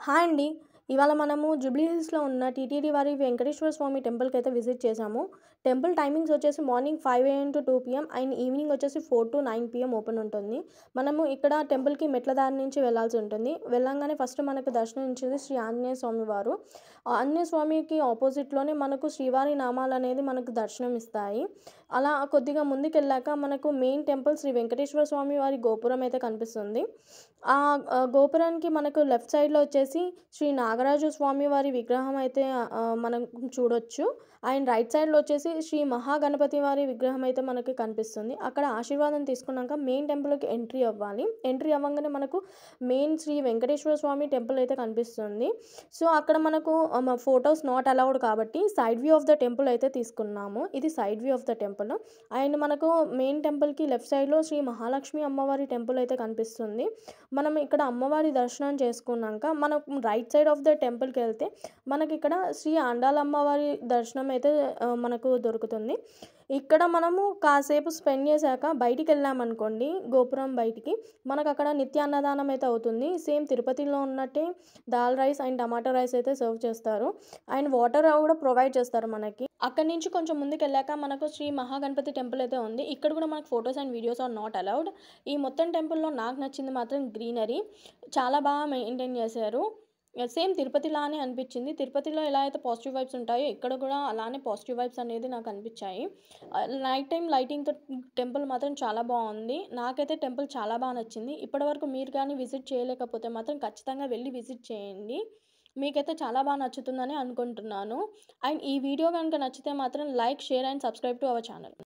Hi అండి. ఇవాళ మనము జూబ్లీ హిల్స్‌లో ఉన్న టీటీడీ వారి వెంకటేశ్వర స్వామి టెంపుల్‌కైతే విజిట్ చేశాము. టెంపుల్ టైమింగ్స్ వచ్చేసి morning 5 AM to 2 PM and evening వచ్చేసి 4 to 9 PM ఓపెన్ ఉంటుంది. మనము ఇక్కడ టెంపుల్‌కి మెట్ల దారి నుంచి వెళ్ళాల్సి ఉంటుంది. వెళ్ళంగానే ఫస్ట్ మనకు దర్శనం ఇచ్చేది శ్రీ ఆంజనేయ స్వామి వారు. ఆంజనేయ స్వామికి ఆపోజిట్‌లోనే మనకు శ్రీవారి నామాలనేది మనకు దర్శనం ఇస్తాయి. అలా కొద్దిగా ముందుకెళ్ళాక మనకు మెయిన్ టెంపుల్ శ్రీ వెంకటేశ్వర స్వామి వారి గోపురం అయితే కనిపిస్తుంది. గోపురానికి మనకు లెఫ్ట్ సైడ్‌లో వచ్చేసి శ్రీ నాగరాజు స్వామి వారి విగ్రహం అయితే మనం చూడొచ్చు. అండ్ రైట్ సైడ్‌లో వచ్చేసి శ్రీ మహాగణపతి వారి విగ్రహం అయితే మనకి కనిపిస్తుంది. అక్కడ ఆశీర్వాదం తీసుకున్నాక మెయిన్ టెంపుల్‌కి ఎంట్రీ అవ్వాలి. ఎంట్రీ అవ్వంగానే మనకు మెయిన్ శ్రీ వెంకటేశ్వర స్వామి టెంపుల్ అయితే కనిపిస్తుంది. సో, అక్కడ మనకు ఫోటోస్ నాట్ అలౌడ్ కాబట్టి side view of the temple అయితే తీసుకున్నాము. ఇది side view of the temple. And మనకు మెయిన్ టెంపుల్‌కి లెఫ్ట్ సైడ్‌లో శ్రీ మహాలక్ష్మి అమ్మవారి టెంపుల్ అయితే కనిపిస్తుంది. మనం ఇక్కడ అమ్మవారి దర్శనం చేసుకున్నాక మనం రైట్ సైడ్ ఆఫ్ ద టెంపుల్‌కెళ్తే మనకిక్కడ శ్రీ ఆండాలమ్మవారి దర్శనం అయితే మనకు దొరుకుతుంది. ఇక్కడ మనము కాసేపు స్పెండ్ చేశాక బయటికెళ్ళామనుకోండి గోపురం బయటికి, మనకక్కడ నిత్య అన్నదానం అయితే అవుతుంది. సేమ్ తిరుపతిలో ఉన్నట్టే dal rice and tomato rice అయితే సర్వ్ చేస్తారు. అండ్ వాటర్ కూడా ప్రొవైడ్ చేస్తారు మనకి. అక్కడి నుంచి కొంచెం ముందుకెళ్ళాక మనకు శ్రీ మహాగణపతి టెంపుల్ అయితే ఉంది. ఇక్కడ కూడా మనకు photos and videos are not allowed. ఈ మొత్తం టెంపుల్‌లో నాకు నచ్చింది మాత్రం గ్రీనరీ. చాలా బాగా మెయింటైన్ చేశారు. సేమ్ తిరుపతిలానే అనిపించింది. తిరుపతిలో ఎలా అయితే పాజిటివ్ వైబ్స్ ఉంటాయో ఇక్కడ కూడా అలానే పాజిటివ్ వైబ్స్ అనేది నాకు అనిపించాయి. నైట్ టైం లైటింగ్‌తో టెంపుల్ మాత్రం చాలా బాగుంది. నాకైతే టెంపుల్ చాలా బాగా నచ్చింది. ఇప్పటివరకు మీరు కానీ విజిట్ చేయలేకపోతే మాత్రం ఖచ్చితంగా వెళ్ళి విజిట్ చేయండి. మీకైతే చాలా బాగా నచ్చుతుందని అనుకుంటున్నాను. అండ్ ఈ వీడియో కనుక నచ్చితే మాత్రం like, share and subscribe to our channel.